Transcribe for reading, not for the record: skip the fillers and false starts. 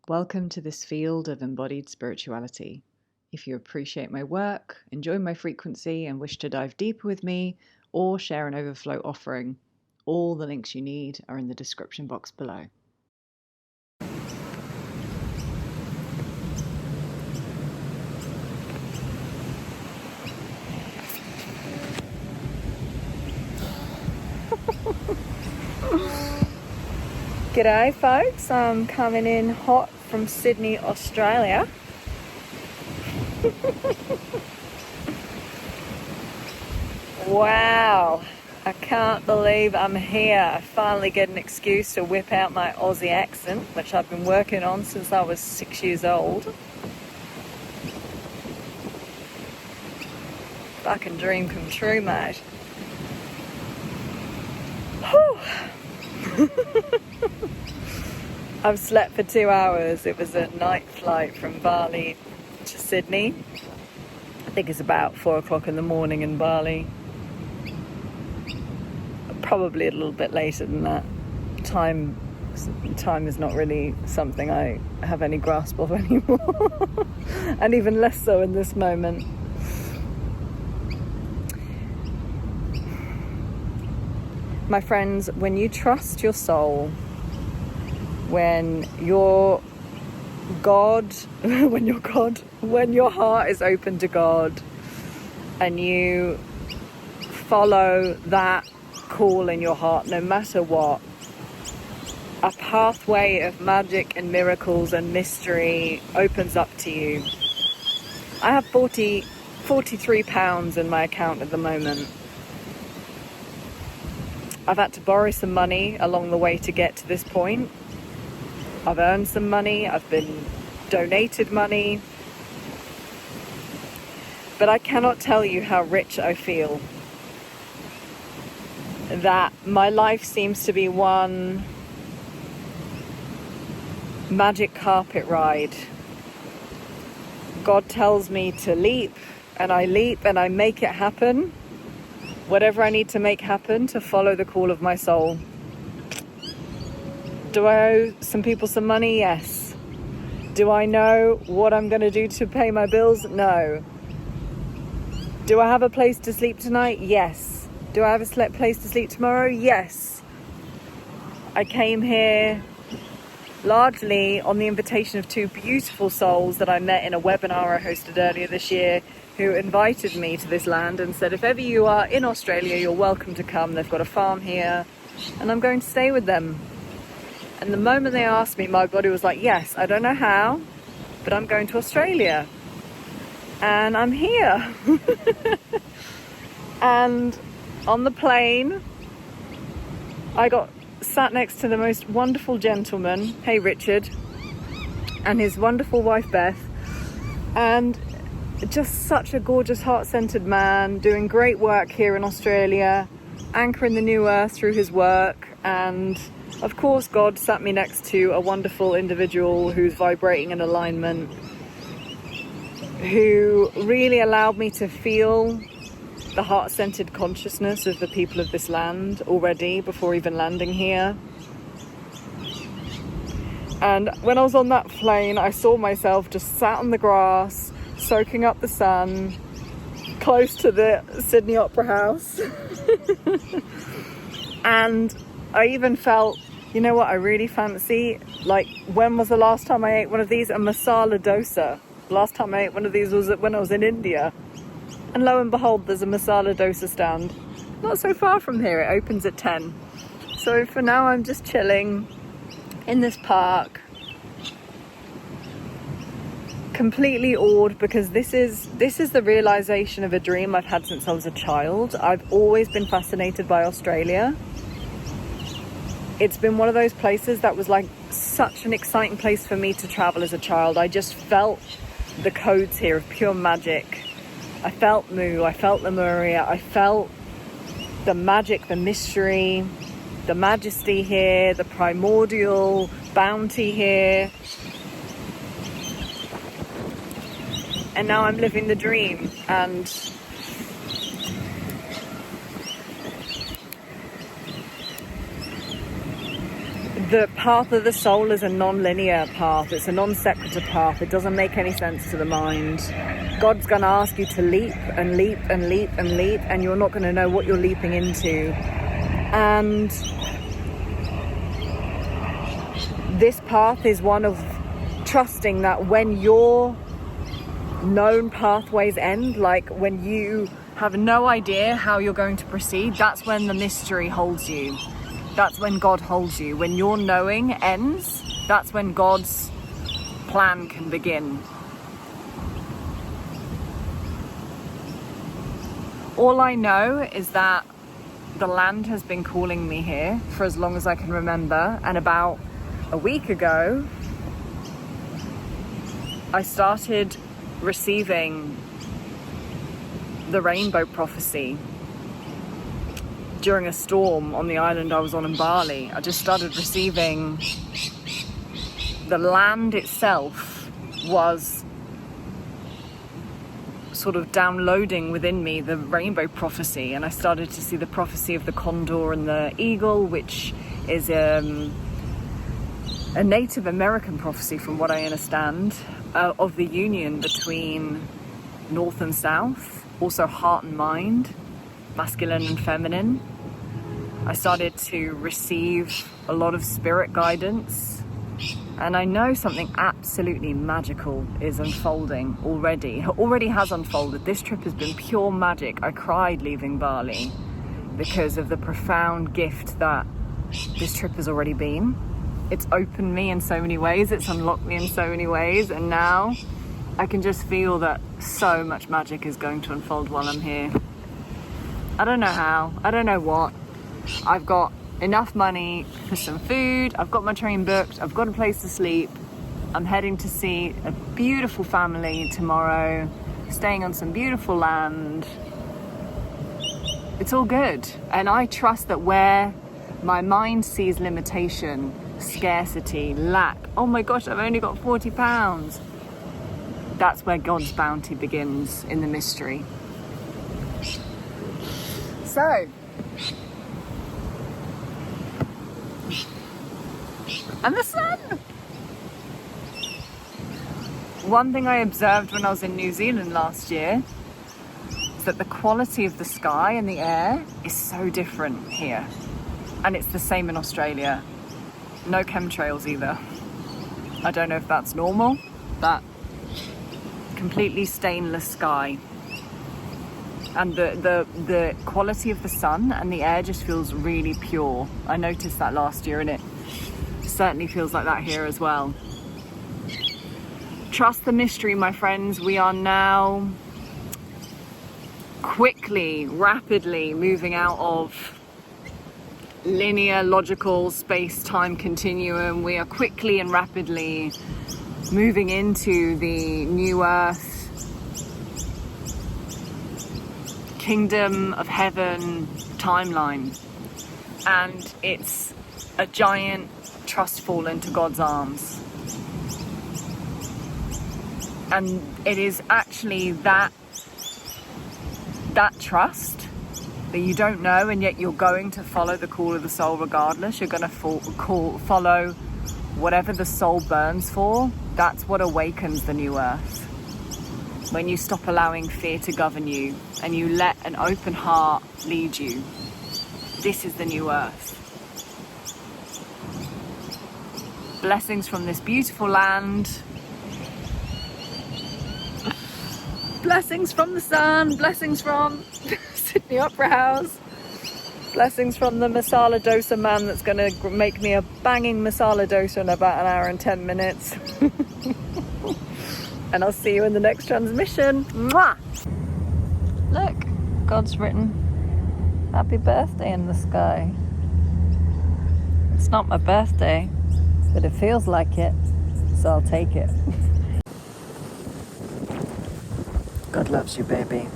Welcome to this field of embodied spirituality. If you appreciate my work, enjoy my frequency, and wish to dive deeper with me or share an overflow offering, all the links you need are in the description box below. G'day folks, I'm coming in hot from Sydney, Australia. Wow, I can't believe I'm here. I finally get an excuse to whip out my Aussie accent, which I've been working on since I was 6 years old. Fucking dream come true, mate. Whew. I've slept for 2 hours. It was a night flight from Bali to Sydney. I think it's about 4 o'clock in the morning in Bali. Probably a little bit later than that. Time is not really something I have any grasp of anymore. And even less so in this moment. My friends, when you trust your soul, when your heart is open to God and you follow that call in your heart, no matter what, a pathway of magic and miracles and mystery opens up to you. I have 43 pounds in my account at the moment. I've had to borrow some money along the way to get to this point. I've earned some money, I've been donated money, but I cannot tell you how rich I feel. That my life seems to be one magic carpet ride. God tells me to leap, and I make it happen. Whatever I need to make happen to follow the call of my soul. Do I owe some people some money? Yes. Do I know what I'm going to do to pay my bills? No. Do I have a place to sleep tonight? Yes. Do I have a place to sleep tomorrow? Yes. I came here largely on the invitation of 2 beautiful souls that I met in a webinar I hosted earlier this year, who invited me to this land and said, if ever you are in Australia, you're welcome to come. They've got a farm here and I'm going to stay with them. And the moment they asked me, my body was like, yes, I don't know how, but I'm going to Australia. And I'm here. And on the plane, I got sat next to the most wonderful gentleman, hey Richard, and his wonderful wife Beth. And just such a gorgeous, heart-centered man, doing great work here in Australia, anchoring the new earth through his work. And of course, God sat me next to a wonderful individual who's vibrating in alignment, who really allowed me to feel the heart-centered consciousness of the people of this land already before even landing here. And when I was on that plane, I saw myself just sat on the grass, soaking up the sun, close to the Sydney Opera House. And I even felt, you know what I really fancy? Like, when was the last time I ate one of these? A masala dosa. The last time I ate one of these was when I was in India. And lo and behold, there's a masala dosa stand. Not so far from here, it opens at 10. So for now, I'm just chilling in this park, completely awed, because this is the realization of a dream I've had since I was a child. I've always been fascinated by Australia. It's been one of those places that was like such an exciting place for me to travel as a child. I just felt the codes here of pure magic. I felt Mu, I felt Lemuria, I felt the magic, the mystery, the majesty here, the primordial bounty here. And now I'm living the dream, and the path of the soul is a non-linear path. It's a non-sequitur path. It doesn't make any sense to the mind. God's going to ask you to leap and leap and leap and leap, and you're not going to know what you're leaping into. And this path is one of trusting that when your known pathways end, like when you have no idea how you're going to proceed, that's when the mystery holds you. That's when God holds you. When your knowing ends, that's when God's plan can begin. All I know is that the land has been calling me here for as long as I can remember, and about a week ago I started receiving the rainbow prophecy during a storm on the island I was on in Bali. I just started receiving, the land itself was sort of downloading within me the rainbow prophecy, and I started to see the prophecy of the condor and the eagle, which is a Native American prophecy from what I understand, of the union between North and South, also heart and mind, masculine and feminine. I started to receive a lot of spirit guidance, and I know something absolutely magical is unfolding already. It already has unfolded. This trip has been pure magic. I cried leaving Bali because of the profound gift that this trip has already been. It's opened me in so many ways, it's unlocked me in so many ways, and now I can just feel that so much magic is going to unfold while I'm here. I don't know how, I don't know what. I've got enough money for some food, I've got my train booked, I've got a place to sleep. I'm heading to see a beautiful family tomorrow, staying on some beautiful land. It's all good. And I trust that where my mind sees limitation, scarcity, lack, oh my gosh, I've only got £40. That's where God's bounty begins in the mystery. So, and the sun! One thing I observed when I was in New Zealand last year is that the quality of the sky and the air is so different here. And it's the same in Australia. No chemtrails either. I don't know if that's normal, but completely stainless sky. And the quality of the sun and the air just feels really pure. I noticed that last year, and it certainly feels like that here as well. Trust the mystery, my friends. We are now quickly, rapidly moving out of linear, logical space-time continuum. We are quickly and rapidly moving into the new earth, kingdom of heaven timeline. And it's a giant trust fall into God's arms. And it is actually that trust that you don't know, and yet you're going to follow the call of the soul regardless. You're going to follow whatever the soul burns for. That's what awakens the new earth. When you stop allowing fear to govern you and you let an open heart lead you. This is the new earth. Blessings from this beautiful land. Blessings from the sun. Blessings from Sydney Opera House. Blessings from the masala dosa man that's going to make me a banging masala dosa in about an hour and 10 minutes. And I'll see you in the next transmission. Mwah! Look, God's written happy birthday in the sky. It's not my birthday, but it feels like it, so I'll take it. God loves you, baby.